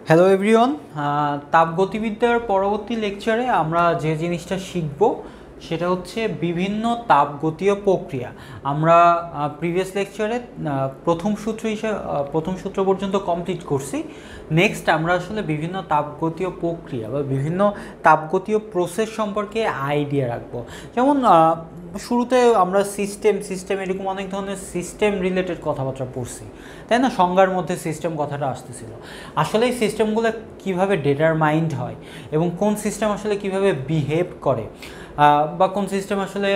Hello everyone, তাপগতিবিদ্যার পরবর্তী লেকচারে আমরা যে জিনিসটা শিখব সেটা হচ্ছে বিভিন্ন তাপগতীয় প্রক্রিয়া। আমরা প্রিভিয়াস লেকচারে প্রথম সূত্র পর্যন্ত কমপ্লিট করছি। নেক্সট আমরা আসলে বিভিন্ন তাপগতীয় প্রক্রিয়া বা বিভিন্ন তাপগতীয় প্রসেস সম্পর্কে আইডিয়া রাখবো। যেমন শুরুতে আমরা সিস্টেম এরকম অনেক ধরনের সিস্টেম রিলেটেড কথাবার্তা পড়ছি, তাই না? সংজ্ঞার মধ্যে সিস্টেম কথাটা আসতেছিল। আসলে এই সিস্টেমগুলো কীভাবে ডিটারমাইন্ড হয় এবং কোন সিস্টেম আসলে কিভাবে বিহেভ করে বা কোন সিস্টেম আসলে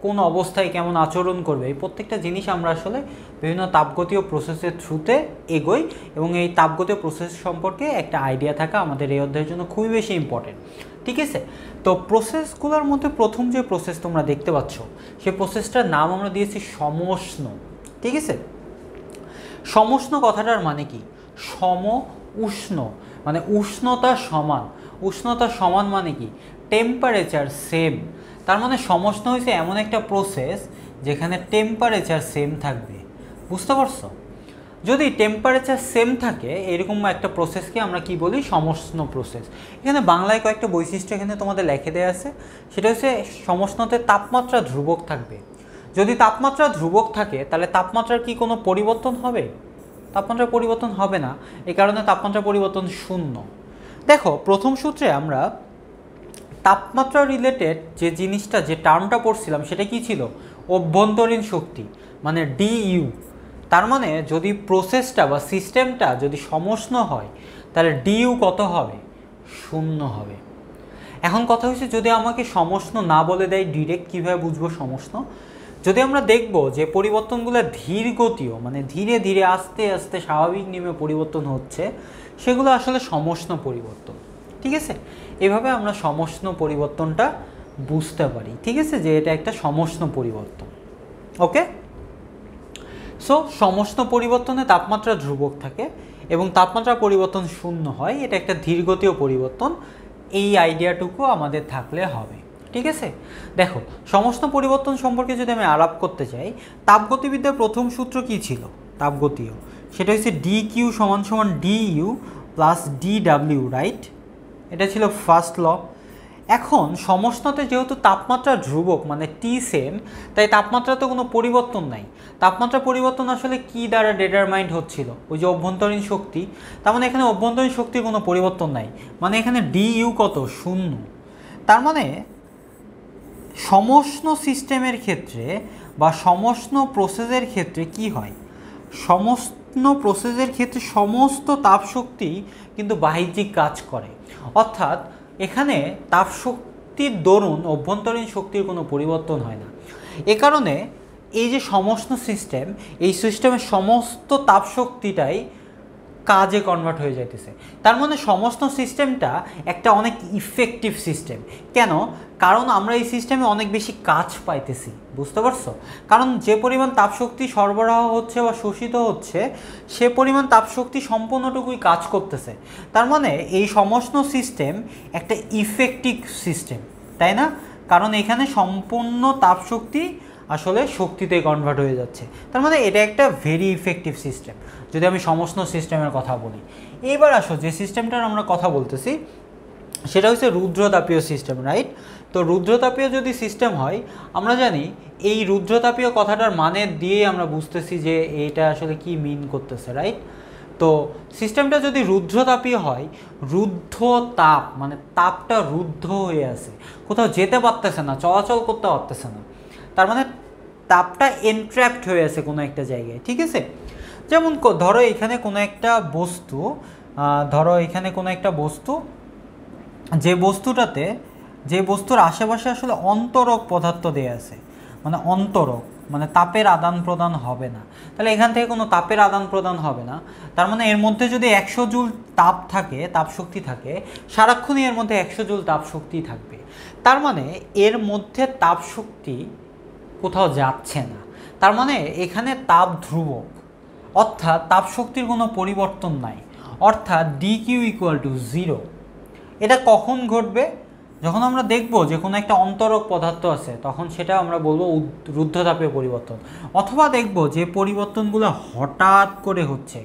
কোন অবস্থায় কেমন আচরণ করবে, এই প্রত্যেকটা জিনিস আমরা আসলে বিভিন্ন তাপগতীয় প্রসেসের থ্রুতে এগোই এবং এই তাপগতীয় প্রসেস সম্পর্কে একটা আইডিয়া থাকা আমাদের এই অধ্যায়ের জন্য খুবই বেশি ইম্পর্টেন্ট। ঠিক আছে, তো প্রসেসগুলোর মধ্যে প্রথম যে প্রসেস তোমরা দেখতে পাচ্ছ সেই প্রসেসটার নাম আমরা দিয়েছি সমষ্ণ। ঠিক আছে, সমষ্ণ কথাটার মানে কি? সম উষ্ণ, মানে উষ্ণতা সমান। উষ্ণতা সমান মানে কি? Temperature same. তার মানে সমষ্ণ হয়েছে এমন একটা প্রসেস যেখানে টেম্পারেচার সেম থাকবে। বুঝতে পারছো? যদি টেম্পারেচার সেম থাকে এরকম একটা প্রসেসকে আমরা কি বলি? সমষ্ণ প্রসেস। এখানে বাংলায় কয়েকটা বৈশিষ্ট্য এখানে তোমাদের লিখে দেওয়া আছে। সেটা হচ্ছে সমষ্ণতে তাপমাত্রা ধ্রুবক থাকবে। যদি তাপমাত্রা ধ্রুবক থাকে তাহলে তাপমাত্রার কি কোনো পরিবর্তন হবে? তাপমাত্রার পরিবর্তন হবে না, এই কারণে তাপমাত্রা পরিবর্তন শূন্য। দেখো, প্রথম সূত্রে আমরা তাপমাত্রা রিলেটেড যে জিনিসটা, যে টার্মটা পড়ছিলাম সেটা কি ছিল? অভ্যন্তরীণ শক্তি, মানে ডিইউ। তার মানে যদি প্রসেসটা বা সিস্টেমটা যদি সমষ্ণ হয় তাহলে ডিইউ কত হবে? শূন্য হবে। এখন কথা হচ্ছে, যদি আমাকে সমষ্ণ না বলে দেয় ডিরেক্ট কীভাবে বুঝবো সমষ্ণ? যদি আমরা দেখব যে পরিবর্তনগুলো ধীর গতীয়, মানে ধীরে ধীরে আস্তে আস্তে স্বাভাবিক নিয়মে পরিবর্তন হচ্ছে, সেগুলো আসলে সমষ্ণ পরিবর্তন। ঠিক আছে, এভাবে আমরা সমষ্ণ পরিবর্তনটা বুঝতে পারি। ঠিক আছে, যে এটা একটা সমষ্ণ পরিবর্তন। ওকে, সো সমষ্ণ পরিবর্তনে তাপমাত্রা ধ্রুবক থাকে এবং তাপমাত্রা পরিবর্তন শূন্য হয়, এটা একটা ধীরগতীয় পরিবর্তন। এই আইডিয়াটুকু আমাদের থাকলে হবে। ঠিক আছে, দেখো সমষ্ণ পরিবর্তন সম্পর্কে যদি আমি আলাপ করতে চাই, তাপগতিবিদ্যার প্রথম সূত্র কি ছিল? তাপগতীয়, সেটা হচ্ছে ডি কিউ সমান সমান D U plus D W, right? এটা ছিল ফার্স্ট ল। এখন সমষ্ণতে যেহেতু তাপমাত্রা ধ্রুবক, মানে টি সেম, তাই তাপমাত্রাতে কোনো পরিবর্তন নাই। তাপমাত্রা পরিবর্তন আসলে কি দ্বারা ডিটারমাইন্ড হচ্ছিল? ওই যে অভ্যন্তরীণ শক্তি। তার মানে এখানে অভ্যন্তরীণ শক্তির কোনো পরিবর্তন নাই, মানে এখানে ডি ইউ কত? শূন্য। তার মানে সমষ্ণ সিস্টেমের ক্ষেত্রে বা সমষ্ণ প্রসেসের ক্ষেত্রে কি হয়? সমষ্ণ প্রসেসের ক্ষেত্রে সমস্ত তাপশক্তি কিন্তু বাহ্যিক কাজ করে, অর্থাৎ এখানে তাপশক্তির দরুন অভ্যন্তরীণ শক্তির কোনো পরিবর্তন হয় না। এ কারণে এই যে সমষ্ণ সিস্টেম, এই সিস্টেমের সমস্ত তাপশক্তিটাই কাজে কনভার্ট হয়ে যাইতেছে। তার মানে সমস্ত সিস্টেমটা একটা অনেক ইফেক্টিভ সিস্টেম। কেন? কারণ আমরা এই সিস্টেমে অনেক বেশি কাজ পাইতেছি। বুঝতে পারছো? কারণ যে পরিমাণ তাপশক্তি সরবরাহ হচ্ছে বা শোষিত হচ্ছে, সে পরিমাণ তাপশক্তি সম্পূর্ণটুকুই কাজ করতেছে। তার মানে এই সমষ্ণ সিস্টেম একটা ইফেক্টিভ সিস্টেম, তাই না? কারণ এখানে সম্পূর্ণ তাপশক্তি আসলে শক্তিতে কনভার্ট হয়ে যাচ্ছে। তার মানে এটা একটা ভেরি ইফেক্টিভ সিস্টেম, যদি আমি সমষ্ণ সিস্টেমের কথা বলি। এবার আসো, যে সিস্টেমটার আমরা কথা বলতেছি সেটা হচ্ছে রুদ্রতাপীয় সিস্টেম, রাইট? তো রুদ্রতাপীয় যদি সিস্টেম হয়, আমরা জানি এই রুদ্রতাপীয় কথাটার মানে দিয়ে আমরা বুঝতেছি যে এটা আসলে কি মিন করতেছে, রাইট? তো সিস্টেমটা যদি রুদ্রতাপীয় হয়, রুদ্ধ তাপ মানে তাপটা রুদ্ধ হয়ে আছে, কোথাও যেতে পারতেছে না, চলাচল করতে পারতেছে না। তার মানে তাপটা এনট্র্যাপড হয়ে আছে কোনো একটা জায়গায়। ঠিক আছে, যেমন ধরো এখানে কোনো একটা বস্তু, যে বস্তুর আশেপাশে আসলে অন্তরক পদার্থ দেয়া আছে, মানে অন্তরক মানে তাপের আদান প্রদান হবে না, তাহলে এখান থেকে কোনো তাপের আদান প্রদান হবে না। তার মানে এর মধ্যে যদি 100 জুল তাপ থাকে, তাপশক্তি থাকে, সারাক্ষণই এর মধ্যে 100 জুল তাপশক্তি থাকবে। তার মানে এর মধ্যে তাপশক্তি কোথাও যাচ্ছে না। তার মানে এখানে তাপ ধ্রুবক, অর্থাৎ তাপশক্তির কোনো পরিবর্তন নাই, অর্থাৎ ডি কিউ ইকুয়াল টু 0। এটা কখন ঘটবে? যখন আমরা দেখব যে কোনো একটা অন্তরক পদার্থ আছে, তখন সেটা আমরা বলবো রুদ্ধতাপীয় পরিবর্তন। অথবা দেখব যে পরিবর্তনগুলো হঠাৎ করে হচ্ছে,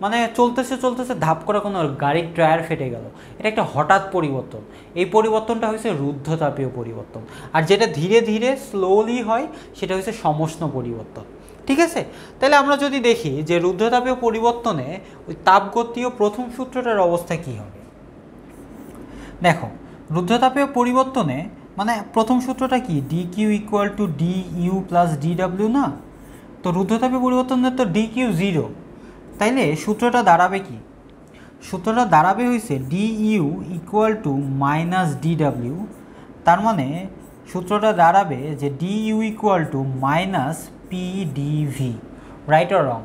মানে চলতেছে চলতেছে ধাপ করে কোনো গাড়ির টায়ার ফেটে গেল, এটা একটা হঠাৎ পরিবর্তন। এই পরিবর্তনটা হচ্ছে রুদ্ধতাপীয় পরিবর্তন। আর যেটা ধীরে ধীরে স্লোলি হয় সেটা হচ্ছে সমষ্ণ পরিবর্তন। ঠিক আছে, তাহলে আমরা যদি দেখি যে রুদ্ধতাপীয় পরিবর্তনে ওই তাপগতীয় প্রথম সূত্রটার অবস্থা কী হবে। দেখো, রুদ্ধতাপীয় পরিবর্তনে মানে প্রথম সূত্রটা কি, D Q equal to D U plus D W না? তো রুদ্ধতাপীয় পরিবর্তনের তো ডি কিউ 0, তাইলে সূত্রটা দাঁড়াবে কি? সূত্রটা দাঁড়াবে হয়েছে D U equal to minus D W. তার মানে সূত্রটা দাঁড়াবে যে D U equal to minus P DV, right or wrong?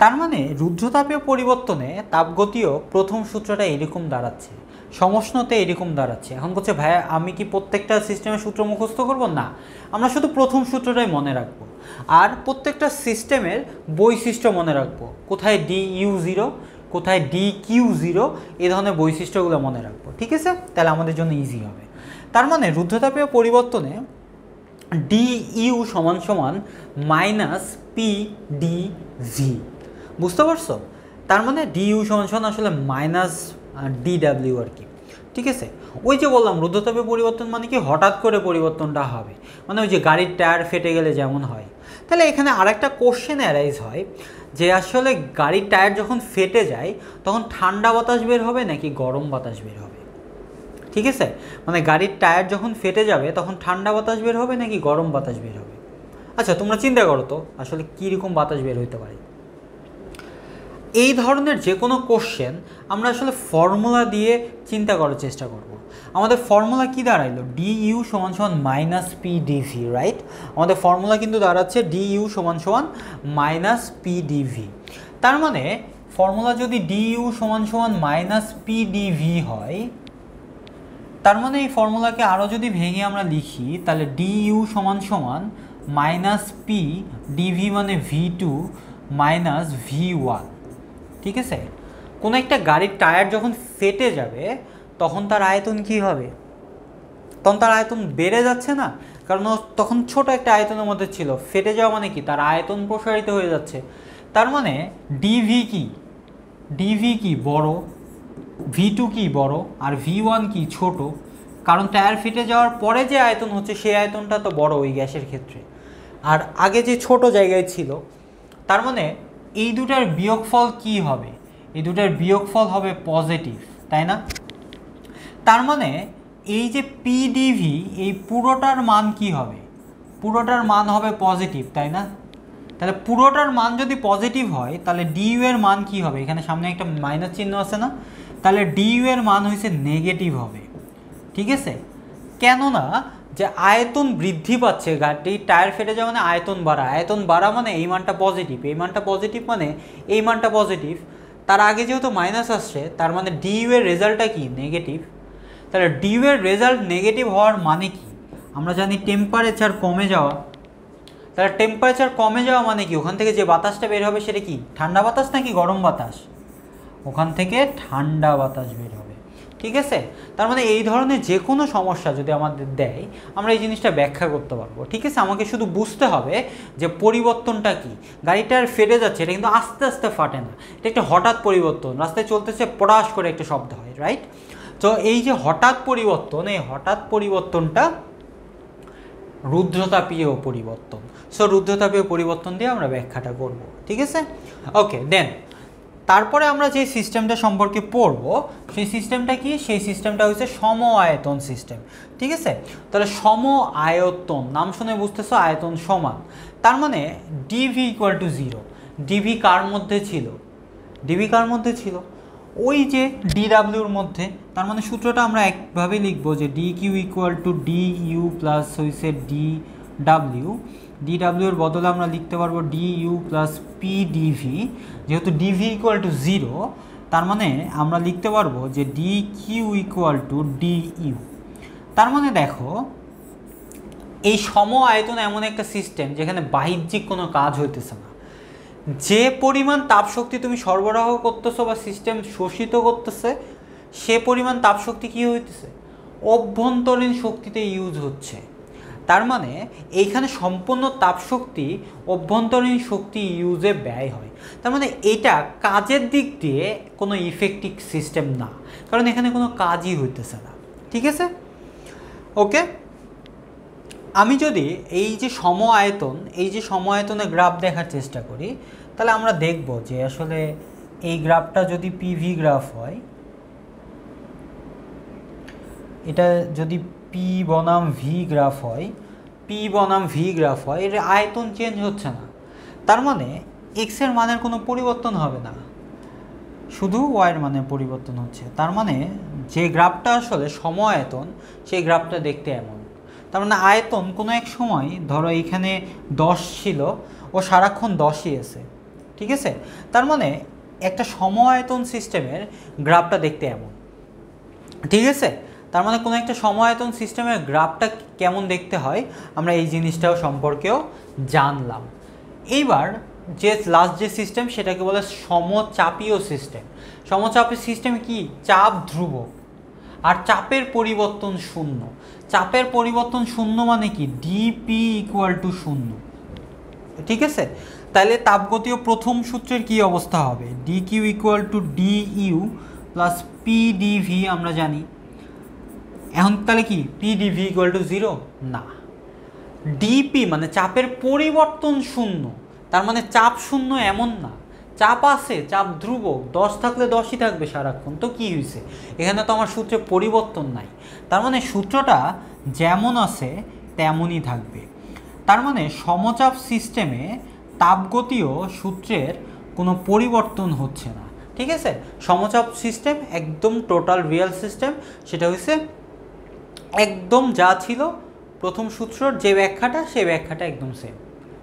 তার মানে রুদ্ধতাপীয় পরিবর্তনে তাপগতীয় প্রথম সূত্রটা এরকম দাঁড়াচ্ছে, সমষ্ণতে এরকম দাঁড়াচ্ছে। এখন বলছে ভাইয়া আমি কি প্রত্যেকটা সিস্টেমের সূত্র মুখস্থ করব? না, আমরা শুধু প্রথম সূত্রটাই মনে রাখবো আর প্রত্যেকটা সিস্টেমের বৈশিষ্ট্য মনে রাখবো, কোথায় ডি ইউ 0, কোথায় ডি কিউ 0, এই ধরনের বৈশিষ্ট্যগুলো মনে রাখবো। ঠিক আছে, তাহলে আমাদের জন্য ইজি হবে। তার মানে রুদ্ধতাপীয় পরিবর্তনে ডি ইউ সমান সমান মাইনাস পি ডি ভি, বুঝতে পারছো? তার মানে ডি ইউ সমান সমান আসলে মাইনাস ডি ডাব্লিউ আর কি। ঠিক আছে, ওই যে বললাম রুদ্ধতাপীয় পরিবর্তন মানে কি হঠাৎ করে পরিবর্তনটা হবে, মানে ওই যে গাড়ির টায়ার ফেটে গেলে যেমন হয়। তাহলে এখানে আরেকটা কোশ্চেন অ্যারাইজ হয় যে আসলে গাড়ির টায়ার যখন ফেটে যায় তখন ঠান্ডা বাতাস বের হবে নাকি গরম বাতাস বের হবে? ঠিক আছে, মানে গাড়ির টায়ার যখন ফেটে যাবে তখন ঠান্ডা বাতাস বের হবে নাকি গরম বাতাস বের হবে? আচ্ছা তোমরা চিন্তা করো তো আসলে কীরকম বাতাস বের হইতে পারে। এই ধরনের যে কোনো কোশ্চেন আমরা আসলে ফর্মুলা দিয়ে চিন্তা করার চেষ্টা করব। আমাদের ফর্মুলা কি দাঁড়াইলো? ডি ইউ সমান সমান মাইনাস পি ডিভি, রাইট? আমাদের ফর্মুলা কিন্তু দাঁড়াচ্ছে ডি ইউ সমান সমান মাইনাস পি ডিভি। তার মানে ফর্মুলা যদি ডি ইউ সমান সমান মাইনাস পি ডিভি হয়, তার মানে এই ফর্মুলাকে আরও যদি ভেঙে আমরা লিখি তাহলে ডি ইউ সমান সমান মাইনাস পি ডিভি মানে V two minus V one. ঠিক আছে, কোনো একটা গাড়ির টায়ার যখন ফেটে যাবে তখন তার আয়তন কি হবে? তখন তার আয়তন বেড়ে যাচ্ছে না, কারণ তখন ছোট একটা আয়তনের মধ্যে ছিল। ফেটে যাওয়া মানে কি তার আয়তন প্রসারিত হয়ে যাচ্ছে। তার মানে ডিভি কি, ডিভি কি বড়, ভি টু কি বড় আর ভি ওয়ান কি ছোট, কারণ টায়ার ফেটে যাওয়ার পরে যে আয়তন হচ্ছে সেই আয়তনটা তো বড় ওই গ্যাসের ক্ষেত্রে, আর আগে যে ছোট জায়গায় ছিল। তার মানে এই দুটার বিয়োগফল কি হবে? এই দুটার বিয়োগফল হবে পজিটিভ, তাই না? তার মানে এই যে পিডিভি এই পুরোটার মান কি হবে? পুরোটার মান হবে পজিটিভ, তাই না? তাহলে পুরোটার মান যদি পজিটিভ হয় তাহলে ডিইউ এর মান কি হবে? এখানে সামনে একটা মাইনাস চিহ্ন আছে না, তাহলে ডিইউ এর মান হচ্ছে নেগেটিভ হবে। ঠিক আছে, কেননা যে আয়তন বৃদ্ধি পাচ্ছে, গাড়ির টায়ার ফেটে যাওয়া মানে আয়তন বাড়া, আয়তন বাড়া মানে এই মানটা পজিটিভ, এই মানটা পজিটিভ মানে এই মানটা পজিটিভ। তার আগে যেহেতু মাইনাস আসছে তার মানে ডিইউ এর রেজাল্টটা কি? নেগেটিভ। তাহলে ডিইউ এর রেজাল্ট নেগেটিভ হওয়ার মানে কি? আমরা জানি টেম্পারেচার কমে যাওয়া। তাহলে টেম্পারেচার কমে যাওয়া মানে কি? ওখান থেকে যে বাতাসটা বের হবে সেটা কি? ঠান্ডা বাতাস নাকি গরম বাতাস? ওখান থেকে ঠান্ডা বাতাস বের হবে। ঠিক আছে, তার মানে এই ধরনের যে কোনো সমস্যা যদি আমাদের দেয় আমরা এই জিনিসটা ব্যাখ্যা করতে পারবো। ঠিক আছে, আমাকে শুধু বুঝতে হবে যে পরিবর্তনটা কি। গাড়িটার ফেটে যাচ্ছে, এটা কিন্তু আস্তে আস্তে ফাটে না, এটা একটা হঠাৎ পরিবর্তন। রাস্তায় চলতেছে পড়াশ করে একটা শব্দ হয়, রাইট? তো এই যে হঠাৎ পরিবর্তন, এই হঠাৎ পরিবর্তনটা রুদ্রতাপীয় পরিবর্তন। সো রুদ্রতাপীয় পরিবর্তন দিয়ে আমরা ব্যাখ্যাটা করব। ঠিক আছে, ওকে। দেন তারপরে আমরা যে সিস্টেমটা সম্পর্কে পড়ব সেই সিস্টেমটা কি? সেই সিস্টেমটা হচ্ছে সম আয়তন সিস্টেম। ঠিক আছে, তাহলে সম আয়তন, নাম শুনে বুঝতেছো আয়তন সমান। তার মানে ডিভি ইকুয়াল টু 0। ডিভি কার মধ্যে ছিল? ডিভি কার মধ্যে ছিল? ওই যে ডি ডাব্লিউর মধ্যে। তার মানে সূত্রটা আমরা একভাবে লিখবো যে D Q equal to D U plus হইছে ডি ডাব্লিউ। ডি ডাব্লিউর বদলে আমরা লিখতে পারবো D U plus P DV. যেহেতু ডিভি ইকুয়াল টু 0 তার মানে আমরা লিখতে পারবো যে D Q equal to D U. তার মানে দেখো এই সম আয়তন এমন একটা সিস্টেম যেখানে বাহ্যিক কোনো কাজ হইতেছে না। যে পরিমাণ তাপশক্তি তুমি সরবরাহ করতেছো বা সিস্টেম শোষিত করতেছে সে পরিমাণ তাপশক্তি কী হইতেছে? অভ্যন্তরীণ শক্তিতে ইউজ হচ্ছে। তার মানে এইখানে সম্পূর্ণ তাপশক্তি অভ্যন্তরীণ শক্তি ইউজে ব্যয় হয়। তার মানে এটা কাজের দিক দিয়ে কোনো ইফেক্টিভ সিস্টেম না, কারণ এখানে কোনো কাজই হইতেছে না। ঠিক আছে, ওকে। আমি যদি এই যে সম আয়তনের গ্রাফ দেখার চেষ্টা করি, তাহলে আমরা দেখব যে আসলে এই গ্রাফটা যদি পিভি গ্রাফ হয়, এটা যদি পি বনাম ভি গ্রাফ হয়, এর আয়তন চেঞ্জ হচ্ছে না। তার মানে এক্স এর মানের কোনো পরিবর্তন হবে না, শুধু ওয়াইয়ের মানের পরিবর্তন হচ্ছে। তার মানে যে গ্রাফটা আসলে সম আয়তন, সেই গ্রাফটা দেখতে এমন। তার মানে আয়তন কোনো এক সময় ধরো এইখানে 10 ছিল, ও সারাক্ষণ 10ই আছে। ঠিক আছে, তার মানে একটা সম আয়তন সিস্টেমের গ্রাফটা দেখতে এমন। ঠিক আছে, তার মানে কোনো একটা সম আয়তন সিস্টেমের গ্রাফটা কেমন দেখতে হয় আমরা এই জিনিসটাও সম্পর্কেও জানলাম। এইবার যে লাস্ট যে সিস্টেম, সেটাকে বলে সমচাপীয় সিস্টেম। সমচাপী সিস্টেম কি? চাপ ধ্রুবক আর চাপের পরিবর্তন শূন্য। চাপের পরিবর্তন শূন্য মানে কি? ডিপি ইকুয়াল টু শূন্য। ঠিক আছে, তাহলে তাপগতীয় প্রথম সূত্রের কি অবস্থা হবে? D Q equal to D U plus P DV আমরা জানি। এখন তাহলে কি পি ডিভি ইকুয়াল টু 0? না, ডিপি মানে চাপের পরিবর্তন শূন্য। তার মানে চাপ শূন্য এমন না, চাপ আছে, চাপ ধ্রুবক। 10 থাকলে 10ই থাকবে সারাক্ষণ। তো কি হয়েছে? এখানে তো আমার সূত্রে পরিবর্তন নাই। তার মানে সূত্রটা যেমন আছে তেমনই থাকবে। তার মানে সমচাপ সিস্টেমে তাপগতীয় সূত্রের কোনো পরিবর্তন হচ্ছে না। ঠিক আছে, সমচাপ সিস্টেম একদম টোটাল রিয়েল সিস্টেম। সেটা হচ্ছে একদম যা ছিল প্রথম সূত্রর যে ব্যাখ্যাটা, সেই ব্যাখ্যাটা একদম সেম।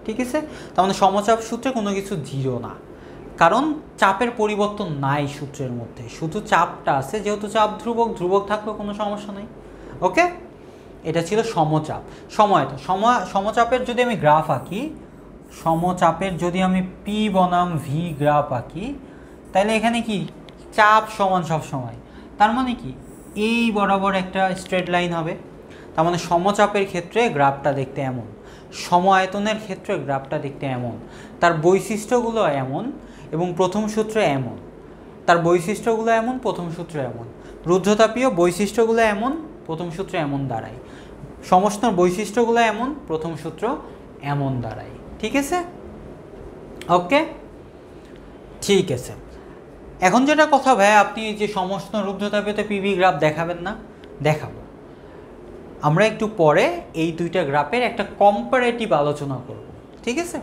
ঠিক আছে, তার মানে সমচাপ সূত্রে কোনো কিছু জিরো না, কারণ চাপের পরিবর্তন নাই সূত্রের মধ্যে, শুধু চাপটা আছে। যেহেতু চাপ ধ্রুবক থাকলেও কোনো সমস্যা নেই। ওকে, এটা ছিল সমচাপ। সমচাপের যদি আমি গ্রাফ আঁকি, সমচাপের যদি আমি পি বনাম ভি গ্রাফ আঁকি, তাহলে এখানে কি চাপ সমান সব সময়। তার মানে কি এই বরাবর একটা স্ট্রেট লাইন হবে। তার মানে সমচাপের ক্ষেত্রে গ্রাফটা দেখতে এমন, সম আয়তনের ক্ষেত্রে গ্রাফটা দেখতে এমন। তার বৈশিষ্ট্যগুলো এমন এবং প্রথম সূত্র এমন। তার বৈশিষ্ট্যগুলো এমন, প্রথম সূত্র এমন। রুদ্ধতাপীয় বৈশিষ্ট্যগুলো এমন, প্রথম সূত্র এমন দাঁড়ায়। সমষ্ণর বৈশিষ্ট্যগুলো এমন, প্রথম সূত্র এমন দাঁড়ায়। ঠিক আছে, ওকে, ঠিক আছে। এখন যেটা কথা ভাই, আপনি যে সমষ্ণ রুদ্ধতাপীয়তে পিভি গ্রাফ দেখাবেন না? দেখাবো। আমরা একটু পরে এই দুইটা গ্রাফের একটা কম্পারেটিভ আলোচনা করব। ঠিক আছে,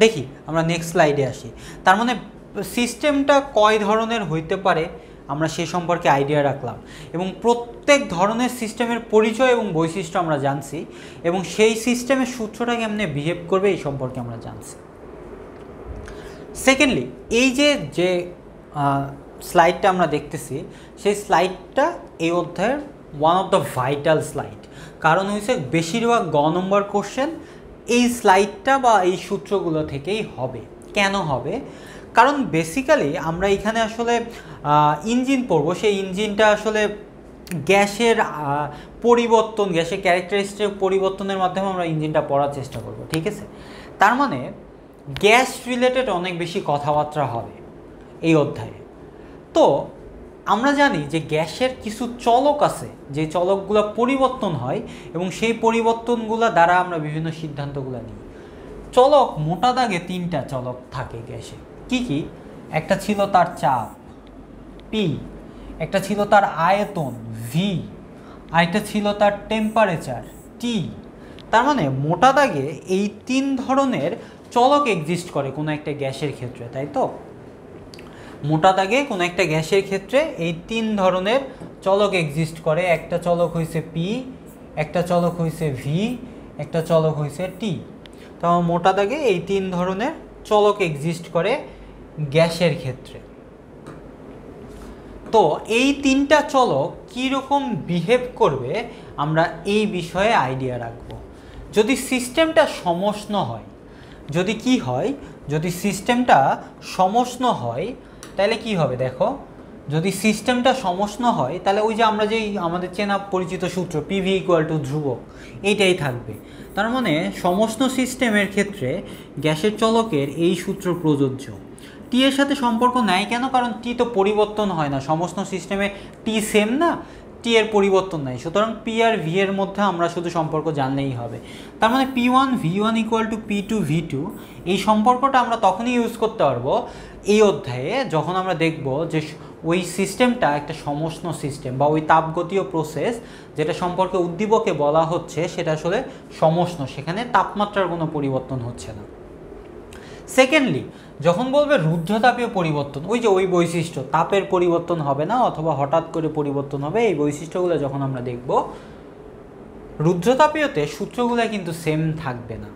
দেখি আমরা নেক্সট স্লাইডে আসি। তার মানে সিস্টেমটা কয় ধরনের হইতে পারে আমরা সে সম্পর্কে আইডিয়া রাখলাম, এবং প্রত্যেক ধরনের সিস্টেমের পরিচয় এবং বৈশিষ্ট্য আমরা জানছি, এবং সেই সিস্টেমের সূত্রটা কেমনে বিহেভ করবে এই সম্পর্কে আমরা জানছি। সেকেন্ডলি, এই যে স্লাইডটা আমরা দেখতেছি, সেই স্লাইডটা এই অধ্যায়ের one of the vital slide. কারণ হচ্ছে বেশিরভাগ গ নম্বর কোশ্চেন এই স্লাইডটা বা এই সূত্রগুলো থেকেই হবে। কেন হবে? কারণ বেসিক্যালি আমরা এখানে আসলে ইঞ্জিন পড়ব। সেই ইঞ্জিনটা আসলে গ্যাসের পরিবর্তন, গ্যাসের ক্যারেক্টারিস্টিক পরিবর্তনের মাধ্যমে আমরা ইঞ্জিনটা পড়ার চেষ্টা করব। ঠিক আছে, তার মানে গ্যাস রিলেটেড অনেক বেশি কথাবার্তা হবে এই অধ্যায়ে। তো আমরা জানি যে গ্যাসের কিছু চলক আছে, যে চলকগুলো পরিবর্তন হয় এবং সেই পরিবর্তনগুলো দ্বারা আমরা বিভিন্ন সিদ্ধান্তগুলো নিই। চলক মোটা দাগে 3টা চলক থাকে গ্যাসে। কি কি? একটা ছিল তার চাপ পি, একটা ছিল তার আয়তন ভি, আরেকটা ছিল তার টেম্পারেচার টি। তার মানে মোটা দাগে এই 3 ধরনের চলক এক্সিস্ট করে কোনো একটা গ্যাসের ক্ষেত্রে, তাই তো? মোটা দাগে কোনো একটা গ্যাসের ক্ষেত্রে এই 3 ধরনের চলক এক্সিস্ট করে। একটা চলক হয়েছে পি, একটা চলক হয়েছে ভি, একটা চলক হয়েছে টি। তো মোটা দাগে এই 3 ধরনের চলক এক্সিস্ট করে গ্যাসের ক্ষেত্রে। তো এই 3টা চলক কীরকম বিহেভ করবে আমরা এই বিষয়ে আইডিয়া রাখব। যদি সিস্টেমটা সমষ্ণ হয়, যদি কি হয়, যদি সিস্টেমটা সমষ্ণ হয়, তাহলে কি হবে? দেখো, যদি সিস্টেমটা সমষ্ণ হয় তাহলে ওই যে আমরা যেই আমাদের চেনা পরিচিত সূত্র পিভি ইকুয়াল টু ধ্রুবক এইটাই থাকবে। তার মানে সমষ্ণ সিস্টেমের ক্ষেত্রে গ্যাসের চলকের এই সূত্র প্রযোজ্য। টি এর সাথে সম্পর্ক নেয় কেন? কারণ টি তো পরিবর্তন হয় না, সমষ্ণ সিস্টেমে টি সেম না, টি এর পরিবর্তন নাই, সুতরাং পি আর ভি এর মধ্যে আমরা শুধু সম্পর্ক জানলেই হবে। তার মানে P one V one equal to P two V two, এই সম্পর্কটা আমরা তখনই ইউজ করতে পারবো এই অধ্যায়ে যখন আমরা দেখব যে ওই সিস্টেমটা একটা সমষ্ণ সিস্টেম বা ওই তাপগতীয় প্রসেস যেটা সম্পর্কে উদ্দীপকে বলা হচ্ছে সেটা আসলে সমষ্ণ, সেখানে তাপমাত্রার কোনো পরিবর্তন হচ্ছে না। সেকেন্ডলি, যখন বলবে রুদ্ধতাপীয় পরিবর্তন, ওই যে ওই বৈশিষ্ট্য তাপের পরিবর্তন হবে না অথবা হঠাৎ করে পরিবর্তন হবে, এই বৈশিষ্ট্যগুলো যখন আমরা দেখব, রুদ্ধতাপীয়তে সূত্রগুলো কিন্তু সেম থাকবে না।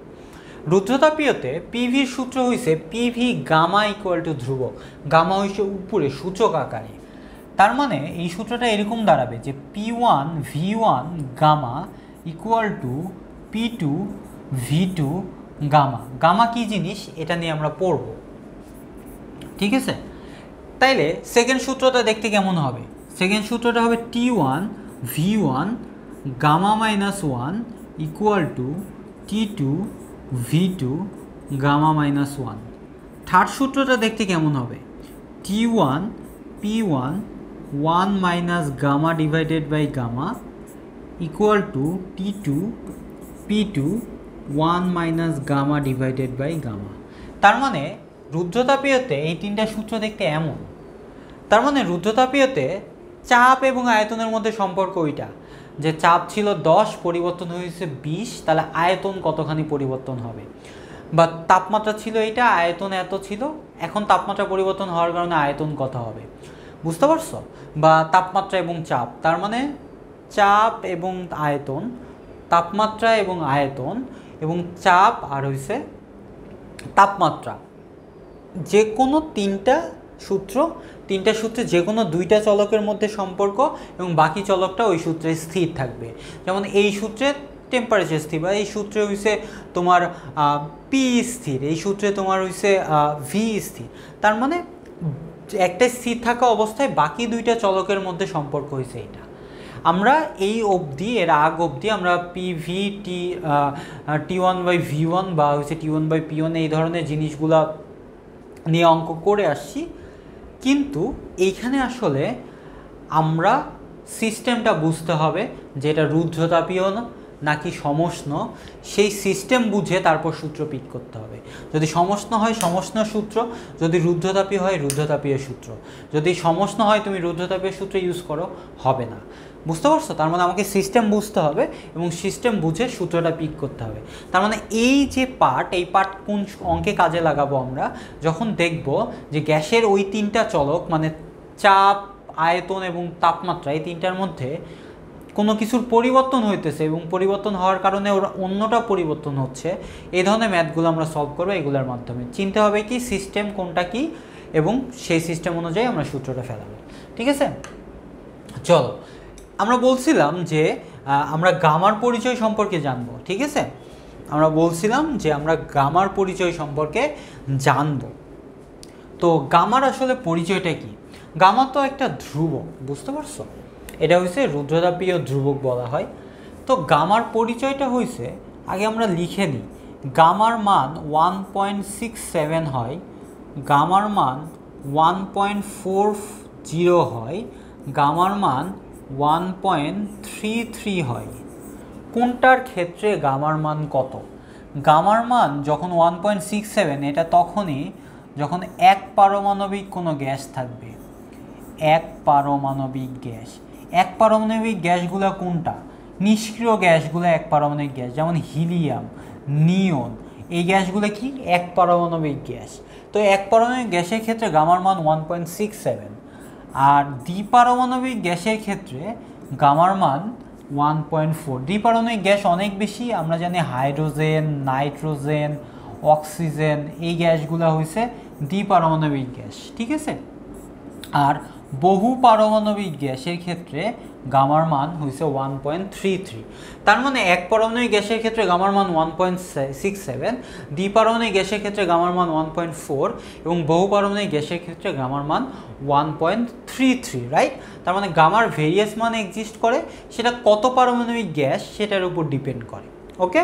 রুদ্ধতাপীয়তে পিভির সূত্র হইছে পিভি গামা ইকুয়াল টু ধ্রুবক, গামা হইছে উপরে সূচক আকারে। তার মানে এই সূত্রটা এরকম দাঁড়াবে যে P one V one gamma equal to P two V two gamma. Gamma কী জিনিস এটা নিয়ে আমরা পড়ব, ঠিক আছে? তাইলে সেকেন্ড সূত্রটা দেখতে কেমন হবে? সেকেন্ড সূত্রটা হবে T one V one gamma minus one equal to T two V two gamma minus one. Third সূত্রটা দেখতে কেমন হবে? T one P one one minus gamma divided by gamma equal to T two P two one minus gamma divided by gamma. তার মানে রুদ্ধতাপীয়তে এই তিনটা সূত্র দেখতে এমন। তার মানে রুদ্ধতাপীয়তে চাপ এবং আয়তনের মধ্যে সম্পর্ক ওইটা যে চাপ ছিল 10 পরিবর্তন হয়েছে 20, তাহলে আয়তন কতখানি পরিবর্তন হবে, বা তাপমাত্রা ছিল এইটা, আয়তন এত ছিল, এখন তাপমাত্রা পরিবর্তন হওয়ার কারণে আয়তন কত হবে, বুঝতে পারছো? বা তাপমাত্রা এবং চাপ, তার মানে চাপ এবং আয়তন, তাপমাত্রা এবং আয়তন এবং চাপ আর হইছে তাপমাত্রা, যে কোনো তিনটা সূত্রে যে কোনো দুইটা চলকের মধ্যে সম্পর্ক এবং বাকি চলকটা ওই সূত্রে স্থির থাকবে। যেমন এই সূত্রে টেম্পারেচার স্থির, বা এই সূত্রে হইছে তোমার পি স্থির, এই সূত্রে তোমার হইছে ভি স্থির। তার মানে একটা স্থির থাকা অবস্থায় বাকি দুইটা চলকের মধ্যে সম্পর্ক হয়েছে এটা। আমরা এই অবধি, এর আগ অবধি আমরা P V T one by V one বা হচ্ছে T one by P one এই ধরনের জিনিসগুলা নিয়ে অঙ্ক করে আসছি, কিন্তু এইখানে আসলে আমরা সিস্টেমটা বুঝতে হবে যে এটা রুদ্ধতাপীয় নাকি সমষ্ণ, সেই সিস্টেম বুঝে তারপর সূত্র পিক করতে হবে। যদি সমষ্ণ হয় সমষ্ণ সূত্র, যদি রুদ্ধতাপীয় হয় রুদ্ধতাপীয় সূত্র, যদি সমষ্ণ হয় তুমি রুদ্ধতাপীয় সূত্র ইউজ করো, হবে না, বুঝতে পারছো? তার মানে আমাকে সিস্টেম বুঝতে হবে এবং সিস্টেম বুঝে সূত্রটা পিক করতে হবে। তার মানে এই যে এই পার্ট কোন অঙ্কে কাজে লাগাবো আমরা? যখন দেখব যে গ্যাসের ওই তিনটা চলক মানে চাপ, আয়তন এবং তাপমাত্রা, এই তিনটার মধ্যে কোনো কিছুর পরিবর্তন হইতেছে এবং পরিবর্তন হওয়ার কারণে ওরা অন্যটা পরিবর্তন হচ্ছে, এই ধরনের ম্যাথগুলো আমরা সলভ করবো এগুলোর মাধ্যমে। চিনতে হবে কি সিস্টেম কোনটা কি এবং সেই সিস্টেম অনুযায়ী আমরা সূত্রটা ফেলাবো, ঠিক আছে? চলো, আমরা বলছিলাম যে আমরা গামার পরিচয় সম্পর্কে জানবো, ঠিক আছে? আমরা বলছিলাম যে আমরা গামার পরিচয় সম্পর্কে জানবো। তো গামার আসলে পরিচয়টা কি? গামা তো একটা ধ্রুবক, বুঝতে পারছো? এটা হচ্ছে রুদ্ধতাপীয় ধ্রুবক বলা হয়। তো গামার পরিচয়টা হয়েছে, আগে আমরা লিখে নিই, গামার মান 1.67 হয়, গামার মান 1.40 হয়, গামার মান 1.33 হয়। কোনটার ক্ষেত্রে গামার মান কত? গামার মান যখন 1.67, এটা তখনই যখন এক পারমাণবিক কোনো গ্যাস থাকবে, এক পারমাণবিক গ্যাস। এক পারমাণবিক গ্যাসগুলো কোনটা? নিষ্ক্রিয় গ্যাসগুলো এক পারমাণবিক গ্যাস, যেমন হিলিয়াম, নিয়ন, এই গ্যাসগুলো কি এক পারমাণবিক গ্যাস। তো এক পারমাণবিক গ্যাসের ক্ষেত্রে গামার মান 1.67, আর দ্বিপারমাণবিক গ্যাসের ক্ষেত্রে গামার মান 1.4। দ্বিপারমাণবিক গ্যাস অনেক বেশি, আমরা জানি হাইড্রোজেন, নাইট্রোজেন, অক্সিজেন, এই গ্যাসগুলো হয়েছে দ্বিপারমাণবিক গ্যাস, ঠিক আছে? আর বহু পারমাণবিক গ্যাসের ক্ষেত্রে গামার মান হয়েছে 1.33। তার মানে এক পারমাণবিক গ্যাসের ক্ষেত্রে গামার মান 1.67, দ্বিপারমাণবিক গ্যাসের ক্ষেত্রে গামার মান 1.4 এবং বহু পারমাণবিক গ্যাসের ক্ষেত্রে গামার মান 1.33, রাইট? তার মানে গামার ভেরিয়াস মান এক্সিস্ট করে, সেটা কত পারমাণবিক গ্যাস সেটার উপর ডিপেন্ড করে। ওকে,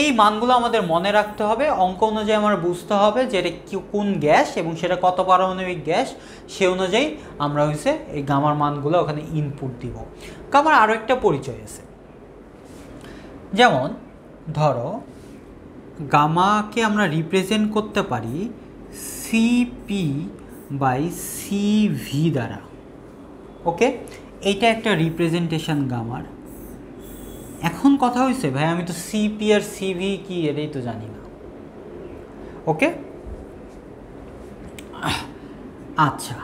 এই মানগুলো আমাদের মনে রাখতে হবে, অঙ্ক অনুযায়ী আমার বুঝতে হবে যে এটা কোন গ্যাস এবং সেটা কত পারমাণবিক গ্যাস, সে অনুযায়ী আমরা হচ্ছে এই গামার মানগুলো ওখানে ইনপুট দিব। গামার আরও একটা পরিচয় আছে, যেমন ধরো গামাকে আমরা রিপ্রেজেন্ট করতে পারি CP/CV দ্বারা। ওকে, এইটা একটা রিপ্রেজেন্টেশন গামার। এখন কথা হয়েছে ভাই আমি তো সিপি আর সিভি কি এটাই তো জানি না। ওকে, আচ্ছা,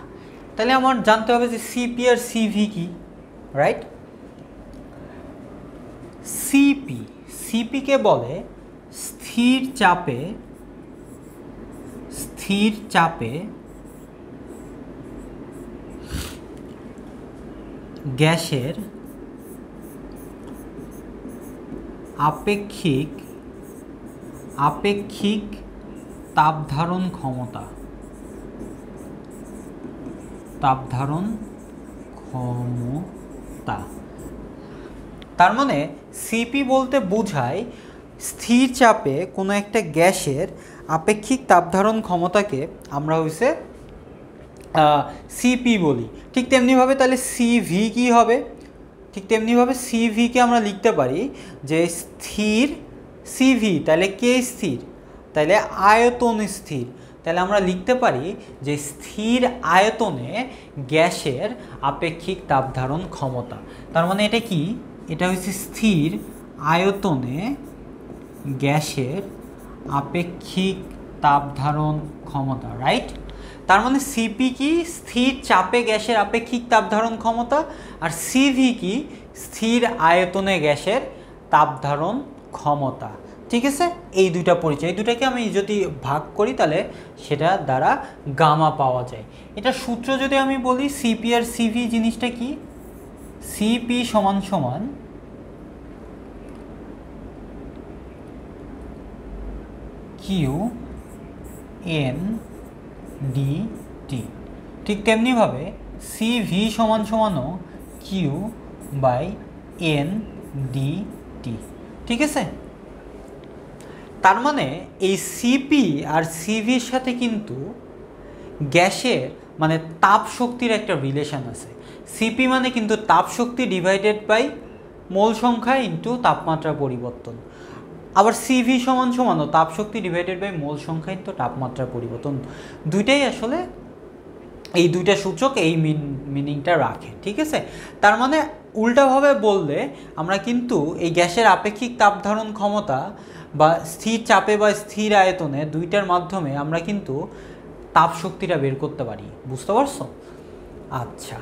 তাহলে আমার জানতে হবে যে সিপি আর সিভি কি, রাইট? সিপিকে বলে স্থির চাপে গ্যাসের আপেক্ষিক তাপ ধারণ ক্ষমতা। তার মানে সিপি বলতে বোঝায় স্থির চাপে কোনো একটা গ্যাসের আপেক্ষিক তাপ ধারণ ক্ষমতাকে আমরা হইছে সিপি বলি। ঠিক তেমনিভাবে তাহলে সিভি কি হবে? ঠিক তেমনিভাবে সিভিকে আমরা লিখতে পারি যে স্থির সিভি, তাহলে কে স্থির? তাহলে আয়তন স্থির। তাহলে আমরা লিখতে পারি যে স্থির আয়তনে গ্যাসের আপেক্ষিক তাপ ধারণ ক্ষমতা। তার মানে এটা কি? এটা হচ্ছে স্থির আয়তনে গ্যাসের আপেক্ষিক তাপ ধারণ ক্ষমতা, রাইট? তার মানে সিপি কি? স্থির চাপে গ্যাসের আপেক্ষিক তাপ ধারণ ক্ষমতা। আর সিভি কি? স্থির আয়তনে গ্যাসের তাপ ধারণ ক্ষমতা। ঠিক আছে, এই দুইটা পরিচয়, এই দুটাকে আমি যদি ভাগ করি তাহলে সেটা দ্বারা গামা পাওয়া যায়। এটা সূত্র যদি আমি বলি সিপি আর সিভি জিনিসটা কি? সিপি সমান সমান কিউ এন ডিটি। ঠিক তেমনিভাবে সিভি সমান সমানও কিউ বাই এন ডিটি। ঠিক আছে, তার মানে এই সিপি আর সিভির সাথে কিন্তু গ্যাসের মানে তাপ শক্তির একটা রিলেশন আছে। সিপি মানে কিন্তু তাপ শক্তি ডিভাইডেড বাই মোল সংখ্যা ইন্টু তাপমাত্রা পরিবর্তন। আবার সিভি সমান সমানও তাপ শক্তি ডিভাইডেড বাই মোল সংখ্যা ইন্টু তাপমাত্রা পরিবর্তন। দুইটাই আসলে এই দুইটা সূচক এই মিনিংটা রাখে। ঠিক আছে, তার মানে উল্টাভাবে বললে আমরা কিন্তু এই গ্যাসের আপেক্ষিক তাপ ধারণ ক্ষমতা বা স্থির চাপে বা স্থির আয়তনে দুইটার মাধ্যমে আমরা কিন্তু তাপ শক্তিটা বের করতে পারি। বুঝতে পারছো? আচ্ছা,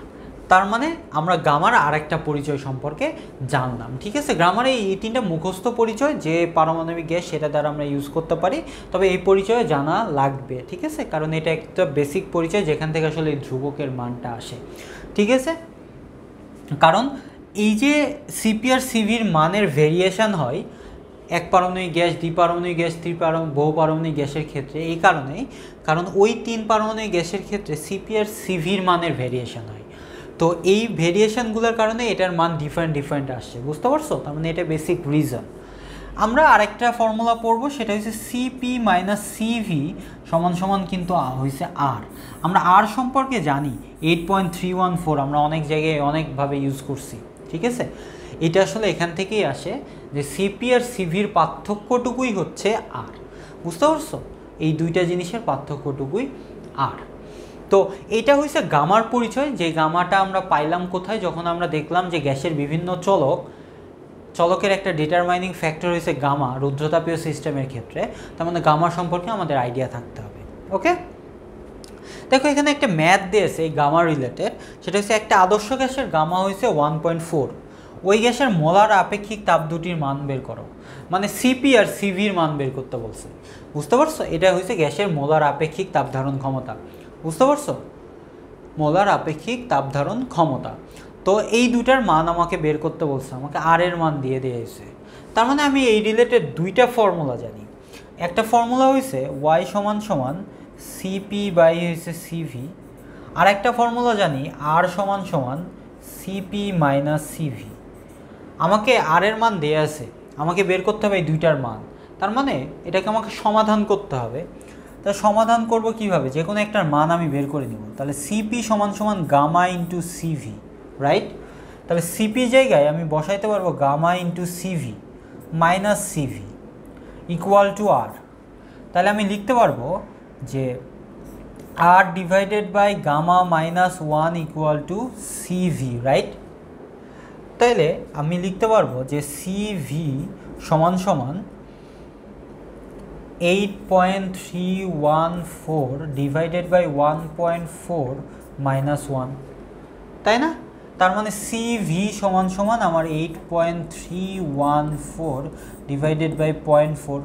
তার মানে আমরা গামার আরেকটা পরিচয় সম্পর্কে জানলাম। ঠিক আছে, গ্রামারে এই তিনটা মুখস্থ পরিচয় যে পারমাণবিক গ্যাস সেটা দ্বারা আমরা ইউজ করতে পারি, তবে এই পরিচয় জানা লাগবে। ঠিক আছে, কারণ এটা একটা বেসিক পরিচয় যেখান থেকে আসলে ধ্রুবকের মানটা আসে। ঠিক আছে, কারণ এই যে সিপি আর সিভির মানের ভেরিয়েশন হয় এক পারমাণবিক গ্যাস, দ্বিপারমাণবিক গ্যাস, বহু পারমাণবিক গ্যাসের ক্ষেত্রে, এই কারণেই কারণ ওই তিন পারমাণবিক গ্যাসের ক্ষেত্রে সিপি আর সিভির মানের ভেরিয়েশন হয়। তো এই ভেরিয়েশনগুলোর কারণে এটার মান ডিফারেন্ট আসছে। বুঝতে পারছো? তার মানে এটা বেসিক রিজন। আমরা আরেকটা ফর্মুলা পড়বো, সেটা হচ্ছে সিপি মাইনাস সিভি সমান সমান কিন্তু হয়েছে আর। আমরা আর সম্পর্কে জানি 8.314, আমরা অনেক জায়গায় অনেকভাবে ইউজ করছি। ঠিক আছে, এটা আসলে এখান থেকেই আসে যে সিপি আর সিভির পার্থক্যটুকুই হচ্ছে আর। বুঝতে পারছো? এই দুইটা জিনিসের পার্থক্যটুকুই আর। তো এটা হচ্ছে গামার পরিচয়, যে গামাটা আমরা পাইলাম কোথায়? যখন আমরা দেখলাম যে গ্যাসের বিভিন্ন চলকের একটা ডিটারমাইনিং ফ্যাক্টর হয়েছে গামা রুদ্রতাপীয় সিস্টেমের ক্ষেত্রে। তার মানে গামা সম্পর্কে আমাদের আইডিয়া থাকতে হবে। ওকে, দেখো এখানে একটা ম্যাথ দিয়েছে এই গামা রিলেটেড, সেটা হচ্ছে একটা আদর্শ গ্যাসের গামা হয়েছে 1.4, ওই গ্যাসের মোলার আপেক্ষিক তাপ দুটির মান বের করো। মানে সিপি আর সিভির মান বের করতে বলছে। বুঝতে পারছো? এটা হচ্ছে গ্যাসের মোলার আপেক্ষিক তাপ ধারণ ক্ষমতা। বুঝতে পারছো? মোলার আপেক্ষিক তাপ ধারণ ক্ষমতা। তো এই দুটার মান আমাকে বের করতে বলছে, আমাকে আর এর মান দিয়ে দিয়েছে। তার মানে আমি এই রিলেটেড দুইটা ফর্মুলা জানি। একটা ফর্মুলা হয়েছে ওয়াই সমান সমান সিপি বাই হয়েছে সিভি, আর একটা ফর্মুলা জানি আর সমান সমান সিপি মাইনাস সিভি। আমাকে আর এর মান দেয়া আছে, আমাকে বের করতে হবে এই দুইটার মান। তার মানে এটাকে আমাকে সমাধান করতে হবে। তা সমাধান করব কিভাবে? যে কোনো একটার মান আমি বের করে নিব। তাহলে সিপি সমান সমান গামা ইন্টু সিভি, রাইট? তাহলে সিপি জায়গায় আমি বসাইতে পারবো gamma into CV minus CV equal to R. তাহলে আমি লিখতে পারবো যে R divided by gamma minus 1 equal to CV, right? তাইলে আমি লিখতে পারবো যে সিভি সমান সমান 8.314 ডিভাইডেড বাই 1.4 মাইনাস 1, তাই না? তার মানে সিভি সমান সমান আমার 8.314 ডিভাইডেড বাই 0.4।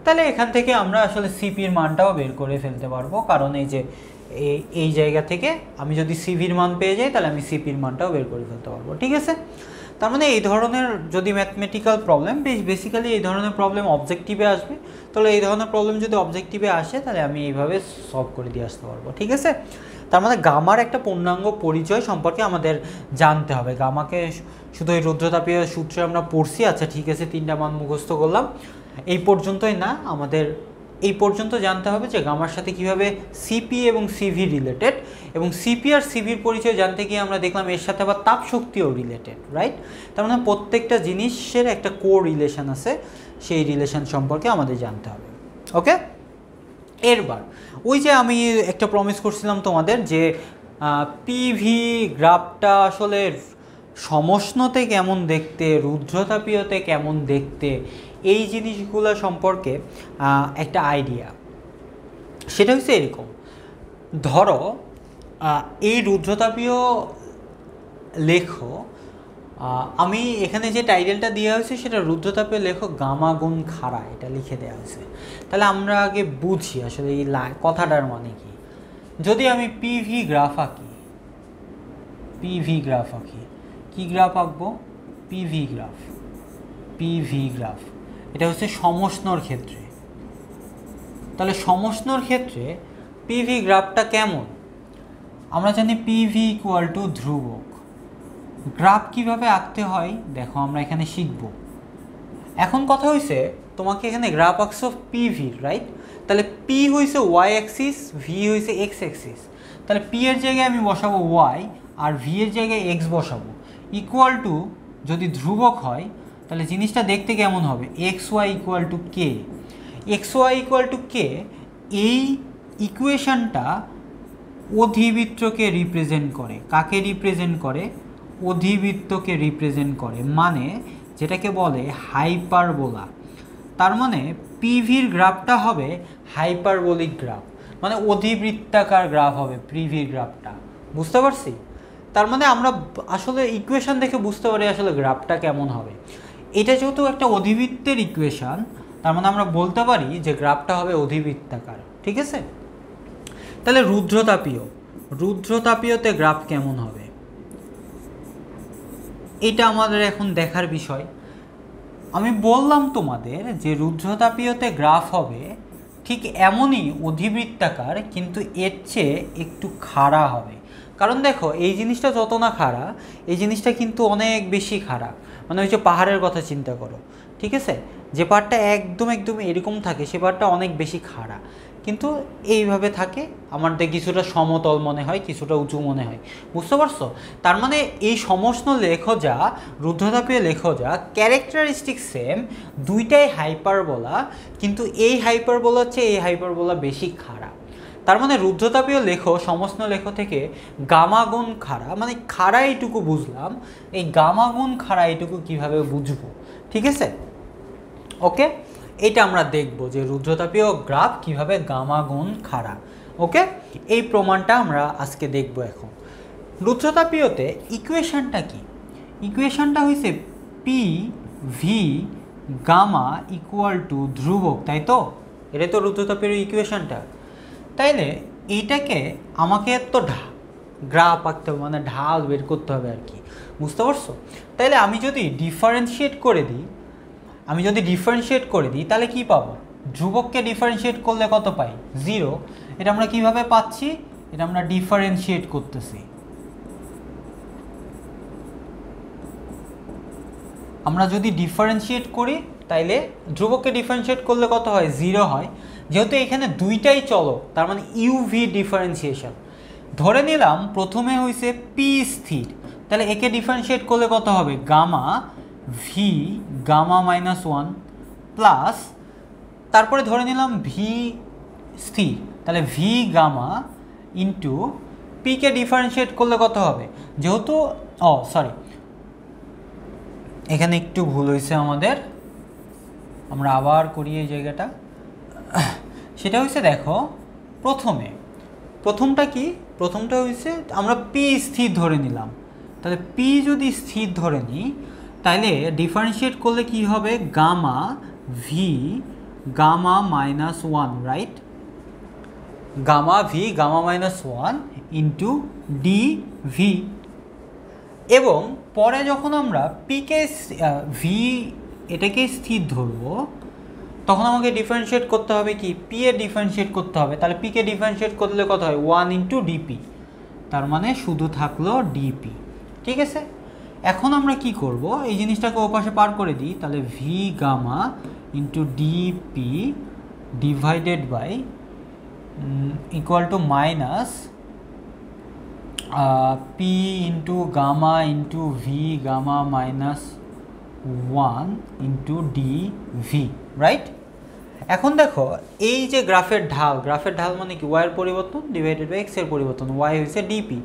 তাহলে এখান থেকে আমরা আসলে সিপির মানটাও বের করে ফেলতে পারবো, কারণ এই যে এই জায়গা থেকে আমি যদি সিভির মান পেয়ে যাই তাহলে আমি সিপির মানটাও বের করে ফেলতে পারবো, ঠিক আছে? তার মানে এই ধরনের যদি ম্যাথমেটিক্যাল প্রবলেম, বেসিক্যালি এই ধরনের প্রবলেম অবজেক্টিভে আসবে, তাহলে এই ধরনের প্রবলেম যদি অবজেক্টিভে আসে তাহলে আমি এইভাবে সলভ করে দিয়ে আসতে পারবো, ঠিক আছে? তার মানে গামার একটা পূর্ণাঙ্গ পরিচয় সম্পর্কে আমাদের জানতে হবে। গামাকে শুধু এই রুদ্রতাপীয় সূত্রে আমরা পড়ছি, আচ্ছা ঠিক আছে, 3টা মান মুখস্থ করলাম, এই পর্যন্তই না, আমাদের এই পর্যন্ত জানতে হবে যে গামার সাথে কিভাবে সিপি এবং সিভি রিলেটেড, এবং সিপি আর সিভির পরিচয় জানতে গিয়ে আমরা দেখলাম এর সাথে আবার তাপ শক্তিও রিলেটেড, রাইট? তার মানে প্রত্যেকটা জিনিসের একটা কো রিলেশন আছে, সেই রিলেশন সম্পর্কে আমাদের জানতে হবে, ওকে? এরবার ওই যে আমি একটা প্রমিস করছিলাম তোমাদের যে পিভি গ্রাফটা আসলে সমষ্ণতে কেমন দেখতে, রুদ্রতাপীয়তে কেমন দেখতে, এই জিনিসগুলো সম্পর্কে একটা আইডিয়া। সেটা হচ্ছে এরকম, ধরো এই রুদ্রতাপীয় লেখো, আমি এখানে যে টাইটেলটা দেওয়া হয়েছে সেটা রুদ্রতাপীয় লেখো গামা গুণ খাড়া, এটা লিখে দেওয়া হয়েছে। তাহলে আমরা আগে বুঝি আসলে এই কথাটার মানে কি। যদি আমি পিভি গ্রাফ আঁকি, পিভি গ্রাফ আঁকি, কি গ্রাফ আঁকবো? PV graph. পিভি গ্রাফ এটা হচ্ছে সমষ্ণর ক্ষেত্রে। তাহলে সমষ্ণর ক্ষেত্রে পিভি গ্রাফটা কেমন? আমরা জানি পিভি ইকুয়াল টু ধ্রুবক। গ্রাফ কিভাবে আঁকতে হয় দেখো আমরা এখানে শিখব। এখন কথা হয়েছে তোমাকে এখানে গ্রাফ আঁকছো পিভি, রাইট? তাহলে পি হয়েছে ওয়াই অ্যাক্সিস, ভি হয়েছে এক্স অ্যাক্সিস। তাহলে পি এর জায়গায় আমি বসাবো ওয়াই আর ভি এর জায়গায় এক্স বসাবো। ইকুয়াল টু যদি ধ্রুবক হয় তাহলে জিনিসটা দেখতে কেমন হবে? X Y equal to K. X Y equal to K, এই ইকুয়েশনটা অধিবৃত্তকে রিপ্রেজেন্ট করে। কাকে রিপ্রেজেন্ট করে? অধিবৃত্তকে রিপ্রেজেন্ট করে, মানে যেটাকে বলে হাইপারবোলা। তার মানে পিভির গ্রাফটা হবে হাইপারবোলিক গ্রাফ, মানে অধিবৃত্তাকার গ্রাফ হবে পিভির গ্রাফটা। বুঝতে পারছি? তার মানে আমরা আসলে ইকুয়েশন দেখে বুঝতে পারি আসলে গ্রাফটা কেমন হবে। এটা যেহেতু একটা অধিবৃত্তের ইকুয়েশন, তার মানে আমরা বলতে পারি যে গ্রাফটা হবে অধিবৃত্তাকার, ঠিক আছে? তাহলে রুদ্রতাপীয়, রুদ্রতাপীয়তে গ্রাফ কেমন হবে এটা আমাদের এখন দেখার বিষয়। আমি বললাম তোমাদের যে রুদ্রতাপীয়তে গ্রাফ হবে ঠিক এমনই অধিবৃত্তাকার, কিন্তু এর চেয়ে একটু খাড়া হবে। কারণ দেখো এই জিনিসটা যত না খাড়া, এই জিনিসটা কিন্তু অনেক বেশি খাড়া। মানে ওই যে পাহাড়ের কথা চিন্তা করো, ঠিক আছে? যে পাহাড়টা একদম এরকম থাকে সে পাহাড়টা অনেক বেশি খাড়া, কিন্তু এইভাবে থাকে আমাদের কিছুটা সমতল মনে হয়, কিছুটা উঁচু মনে হয়। বুঝতে পারছো? তার মানে এই সমষ্ণ লেখো যা, রুদ্রতাপীয় লেখো যা, ক্যারেক্টারিস্টিক সেম, দুইটাই হাইপারবোলা, কিন্তু এই হাইপারবোলা হচ্ছে এই হাইপারবোলা বেশি খাড়া। তার মানে রুদ্রতাপীয় লেখো সমষ্ণ লেখো থেকে গামা গুণ খাড়া, মানে খাড়া এইটুকু বুঝলাম, এই গামা গুণ খাড়া এইটুকু কীভাবে বুঝবো, ঠিক আছে? ওকে, এটা আমরা দেখব যে রুদ্রতাপীয় গ্রাফ কিভাবে গামা গুণ খাড়া। ওকে, এই প্রমাণটা আমরা আজকে দেখব। এখন রুদ্রতাপীয়তে ইকুয়েশনটা কি? ইকুয়েশনটা হয়েছে P V gamma equal to ধ্রুবক, তাই তো? এটা তো রুদ্রতাপীয় ইকুয়েশনটা। তাইলে এইটাকে আমাকে তো গ্রাফ আঁকতে হবে, মানে ঢাল বের করতে হবে আর কি, বুঝতে পারছো? তাইলে আমি যদি ডিফারেন্সিয়েট করে দিই তাহলে কি পাবো? ধ্রুবককে ডিফারেন্সিয়েট করলে কত পাই? 0। এটা আমরা কিভাবে পাচ্ছি? এটা আমরা ডিফারেন্সিয়েট করতেছি। আমরা যদি ডিফারেন্সিয়েট করি তাইলে ধ্রুবককে ডিফারেন্সিয়েট করলে কত হয়? 0 হয়। যেহেতু এখানে দুইটাই চলক, তার মানে ইউভি ডিফারেন্সিয়েশন। ধরে নিলাম প্রথমে হয়েছে পি স্থির, তাহলে একে ডিফারেন্সিয়েট করলে কত হবে? গামা ভি গামা -1 প্লাস, তারপরে ধরে নিলাম ভি স্থির, তাহলে ভি গামা ইন্টু পিকে ডিফারেন্সিয়েট করলে কত হবে? যেহেতু সরি, এখানে একটু ভুল হয়েছে আমাদের, আমরা আবার করি এই জায়গাটা। সেটা হচ্ছে দেখো, প্রথমটা কি? প্রথমটা হয়েছে আমরা পি স্থির ধরে নিলাম, তাহলে পি যদি স্থির ধরে নিই তাহলে ডিফারেন্সিয়েট করলে কি হবে? Gamma V gamma -1, right? Gamma V gamma -1 into D V. এবং পরে যখন আমরা পিকে ভি এটাকে স্থির ধরবো তখন আমাকে ডিফারেন্সিয়েট করতে হবে কি? পি এ ডিফারেন্সিয়েট করতে হবে। তাহলে পিকে ডিফারেন্সিয়েট করলে কত হয়? 1 ইন্টু ডিপি, তার মানে শুধু থাকলো ডিপি। ঠিক আছে, এখন আমরা কি করব? এই জিনিসটাকে ওপাশে পার করে দিই, তাহলে V gamma into DP divided by equal to minus P into gamma into V gamma -1 into D V, right? এখন দেখো এই যে গ্রাফের ঢাল মানে কি? ওয়াইয়ের পরিবর্তন ডিভাইডেড বাই এক্সের পরিবর্তন, ওয়াই হয়েছে ডিপি।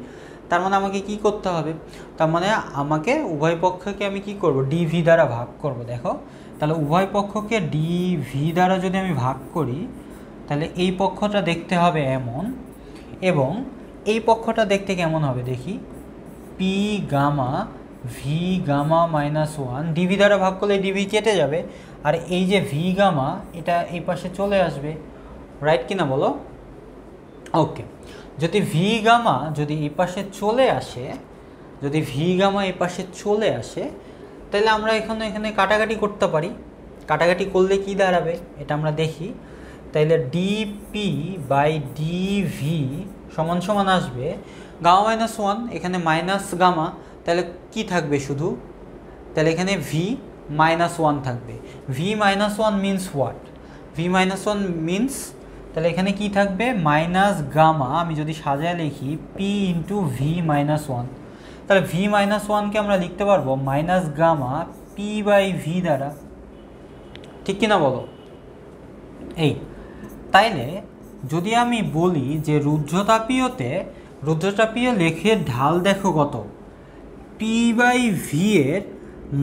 তার মানে আমাকে কি করতে হবে? তার মানে আমাকে উভয় পক্ষকে আমি কি করব? ডিভি দ্বারা ভাগ করব। দেখো, তাহলে উভয় পক্ষকে ডিভি দ্বারা যদি আমি ভাগ করি তাহলে এই পক্ষটা দেখতে হবে এমন, এবং এই পক্ষটা দেখতে কেমন হবে দেখি? P gamma V gamma -1 DV দ্বারা ভাগ করলে ডিভি কেটে যাবে, আর এই যে ভি গামা এটা এই পাশে চলে আসবে, রাইট কিনা বলো? ওকে, যদি ভি গামা যদি এই পাশে চলে আসে, তাহলে আমরা এখানে কাটাকাটি করতে পারি। কাটাকাটি করলে কি দাঁড়াবে এটা আমরা দেখি। তাইলে ডিপি বাই ডিভি সমান সমান আসবে গামা -1, এখানে মাইনাস গামা, তাহলে কি থাকবে শুধু? তাহলে এখানে ভি -1 থাকবে। V -1 means what? V -1 means, তাহলে এখানে কি থাকবে? মাইনাস গামা, আমি যদি সাজায় লিখি পি ইন্টু ভি -1, তাহলে ভি -1কে আমরা লিখতে পারবো minus gamma P by V দ্বারা, ঠিক কিনা বলো? এই তাইলে যদি আমি বলি যে রুদ্রতাপীয় লেখের ঢাল দেখো কত? পি বাই ভি এর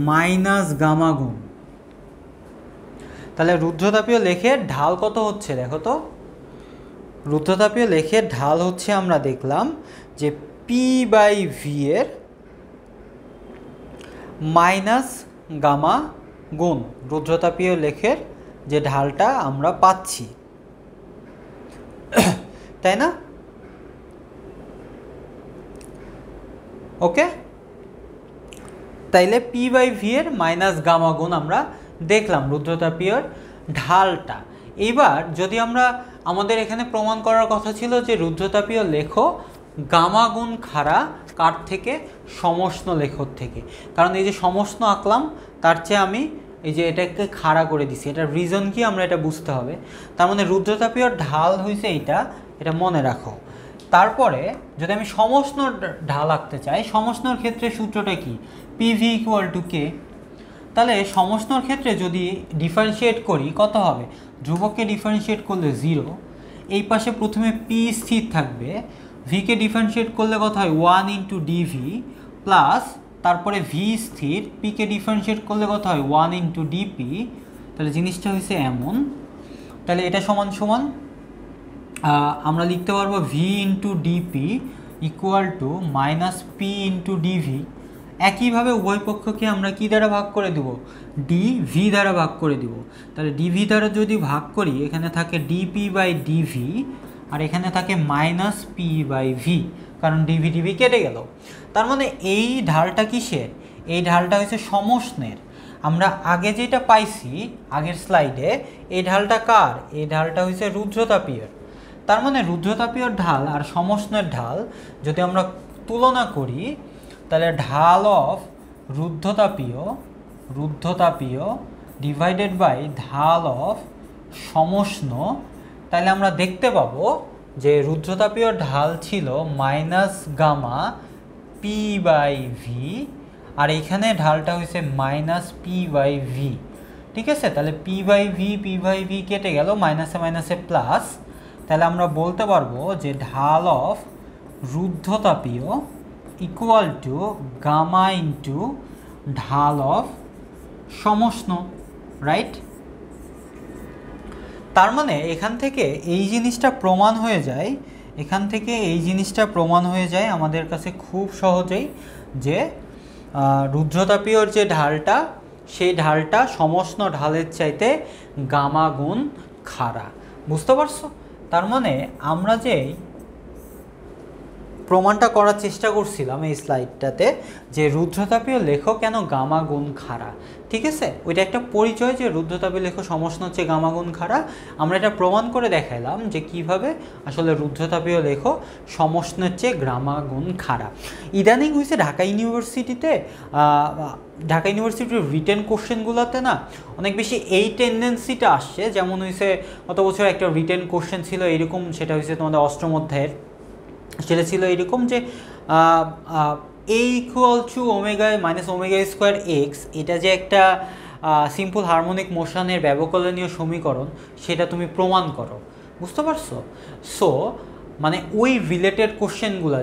মাইনাস গামা গুণ, তাহলে রুদ্রতাপীয় লেখের ঢাল কত হচ্ছে দেখো তো? রুদ্রতাপীয় লেখের ঢাল হচ্ছে, আমরা দেখলাম যে পি বাই ভি এর মাইনাস গামা গুণ রুদ্রতাপীয় লেখের যে ঢালটা আমরা পাচ্ছি, তাই না? ওকে, তাইলে পি বাই ভি এর মাইনাস গামা গুণ আমরা দেখলাম রুদ্রতাপীয়র ঢালটা। এইবার যদি আমাদের এখানে প্রমাণ করার কথা ছিল যে রুদ্রতাপীয় লেখ গামা গুণ খাড়া কার থেকে? সমষ্ণ লেখর থেকে। কারণ এই যে সমষ্ণ আঁকলাম তার চেয়ে আমি এই যে এটাকে খাড়া করে দিছি, এটার রিজন কি আমরা এটা বুঝতে হবে। তার মানে রুদ্রতাপীয় ঢাল হয়েছে এটা মনে রাখো। তারপরে যদি আমি সমষ্ণ ঢাল আঁকতে চাই, সমষ্ণর ক্ষেত্রে সূত্রটা কি? পিভি ইকুয়াল টু কে। তাহলে সমষ্ণর ক্ষেত্রে যদি ডিফারেন্সিয়েট করি কত হবে? ধ্রুবককে ডিফারেন্সিয়েট করলে 0, এই পাশে প্রথমে পি স্থির থাকবে, ভিকে ডিফারেন্সিয়েট করলে কত হয়? 1 ইন্টু ডিভি প্লাস, তারপরে ভি স্থির, পিকে ডিফারেন্সিয়েট করলে কত হয়? 1 ইন্টু ডিপি। তাহলে জিনিসটা হয়েছে এমন, তাহলে এটা সমান সমান আমরা লিখতে পারবো V into DP equal to minus P into DV. একইভাবে উভয় পক্ষকে আমরা কি দ্বারা ভাগ করে দেব? ডিভি দ্বারা ভাগ করে দেব। তাহলে ডিভি দ্বারা যদি ভাগ করি এখানে থাকে ডিপি বাই ডিভি, আর এখানে থাকে মাইনাস পি বাই ভি। কারণ ডিভি ডিভি কেটে গেল। তার মানে এই ঢালটা কিসের? এই ঢালটা হচ্ছে সমষ্ণের। আমরা আগে যেটা পাইছি আগের স্লাইডে, এই ঢালটা কার? এই ঢালটা হচ্ছে রুদ্রতাপীয়র। তার মানে রুদ্রতাপীয়র ঢাল আর সমষ্ণের ঢাল যদি আমরা তুলনা করি, তাহলে ঢাল অফ রুদ্ধতাপীয় ডিভাইডেড বাই ঢাল অফ সমষ্ণ, তাহলে আমরা দেখতে পাবো যে রুদ্রতাপীয় ঢাল ছিল minus gamma P by V, আর এইখানে ঢালটা হয়েছে মাইনাস পি বাই ভি। ঠিক আছে, তাহলে পি বাই ভি কেটে গেল, মাইনাসে মাইনাসে প্লাস। তাহলে আমরা বলতে পারবো যে ঢাল অফ রুদ্ধতাপীয় ইকুয়াল টু গামা ইন্টু ঢাল অফ সমষ্ণ, রাইট? তার মানে এখান থেকে এই জিনিসটা প্রমাণ হয়ে যায়, আমাদের কাছে খুব সহজেই, যে রুদ্রতাপীয়র যে ঢালটা, সেই ঢালটা সমষ্ণ ঢালের চাইতে গামা গুণ খাড়া। বুঝতে পারছো? তার মানে আমরা যে প্রমাণটা করার চেষ্টা করছিলাম এই স্লাইডটাতে, যে রুদ্রতাপীয় লেখ কেন গামা গুণ খাড়া, ঠিক আছে, ওইটা একটা পরিচয় যে রুদ্রতাপীয় লেখ সমষ্ণ হচ্ছে গামা গুণ খাড়া। আমরা এটা প্রমাণ করে দেখাইলাম যে কিভাবে আসলে রুদ্রতাপীয় লেখ সমষ্ণের চেয়ে গামা গুণ খাড়া। ইদানিং হয়েছে ঢাকা ইউনিভার্সিটির রিটেন কোশ্চেনগুলোতে না অনেক বেশি এই টেন্ডেন্সিটা আসছে। যেমন হয়েছে গত বছর একটা রিটেন কোশ্চেন ছিল এরকম, সেটা হয়েছে তোমাদের অষ্টম অধ্যায়ের, সেটা ছিল এরকম যে A equal to omega minus omega square X, এটা যে একটা সিম্পল হারমোনিক মোশনের ব্যবকলনীয় সমীকরণ, সেটা তুমি প্রমাণ করো। বুঝতে পারছো? সো মানে ওই রিলেটেড কোশ্চেনগুলো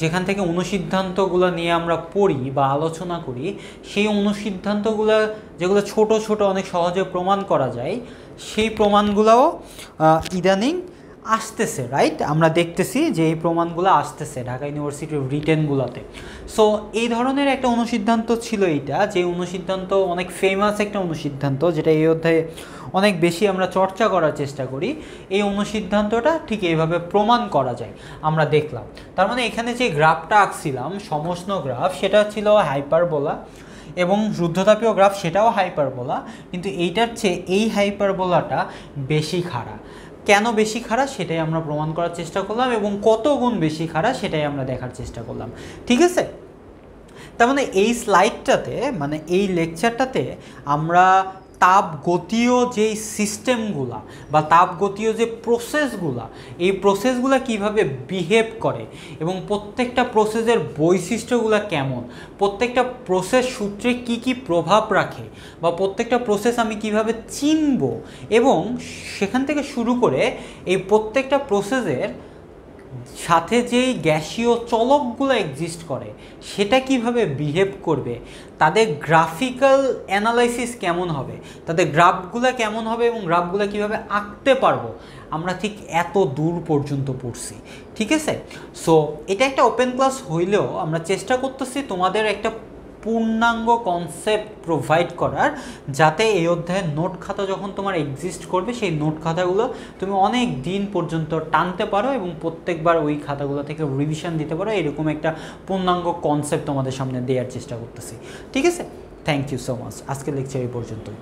যেখান থেকে অনুসিদ্ধান্তগুলো নিয়ে আমরা পড়ি বা আলোচনা করি, সেই অনুসিদ্ধান্তগুলো যেগুলো ছোট ছোট অনেক সহজে প্রমাণ করা যায়, সেই প্রমাণগুলোও ইদানিং আসতেছে, রাইট? আমরা দেখতেছি যে এই প্রমাণগুলো আসতেছে ঢাকা ইউনিভার্সিটির রিটেনগুলোতে। সো এই ধরনের একটা অনুসিদ্ধান্ত ছিল এইটা, যে অনুসিদ্ধান্ত অনেক ফেমাস একটা অনুসিদ্ধান্ত, যেটা এই অধ্যায়ে অনেক বেশি আমরা চর্চা করার চেষ্টা করি। এই অনুসিদ্ধান্তটা ঠিক এইভাবে প্রমাণ করা যায়, আমরা দেখলাম। তার মানে এখানে যে গ্রাফটা আঁকছিলাম সমষ্ণ গ্রাফ, সেটা ছিল হাইপারবোলা, এবং রুদ্ধতাপীয় গ্রাফ সেটাও হাইপারবোলা, কিন্তু এইটার চেয়ে এই হাইপারবোলাটা বেশি খাড়া। কেন বেশি খাড়া সেটাই আমরা প্রমাণ করার চেষ্টা করলাম, এবং কত গুণ বেশি খাড়া সেটাই আমরা দেখার চেষ্টা করলাম। ঠিক আছে, তার মানে এই স্লাইডটাতে, মানে এই লেকচারটাতে আমরা তাপগতীয় যেই সিস্টেমগুলা বা তাপগতীয় যে প্রসেসগুলা, এই প্রসেসগুলা কিভাবে বিহেভ করে এবং প্রত্যেকটা প্রসেসের বৈশিষ্ট্যগুলো কেমন, প্রত্যেকটা প্রসেস সূত্রে কি কি প্রভাব রাখে, বা প্রত্যেকটা প্রসেস আমি কিভাবে চিনব, এবং সেখান থেকে শুরু করে এই প্রত্যেকটা প্রসেসের সাথে যেই গ্যাসীয় চলকগুলো এক্সিস্ট করে সেটা কিভাবে বিহেভ করবে, তাদের গ্রাফিক্যাল অ্যানালাইসিস কেমন হবে, তাদের গ্রাফগুলো কেমন হবে, এবং গ্রাফগুলো কিভাবে আঁকতে পারবো, আমরা ঠিক এত দূর পর্যন্ত পড়ছি। ঠিক আছে, সো এটা একটা ওপেন ক্লাস হইলেও আমরা চেষ্টা করতেছি তোমাদের একটা পূর্ণাঙ্গ কনসেপ্ট প্রোভাইড করার, যাতে এই অধ্যায়ের নোট খাতা যখন তোমার এক্সিস্ট করবে, সেই নোট খাতাগুলো তুমি অনেক দিন পর্যন্ত টানতে পারো এবং প্রত্যেকবার ওই খাতাগুলো থেকে রিভিশন দিতে পারো। এরকম একটা পূর্ণাঙ্গ কনসেপ্ট তোমাদের সামনে দেওয়ার চেষ্টা করতেছি। ঠিক আছে, থ্যাংক ইউ সো মাচ। আজকের লেকচার এই পর্যন্তই।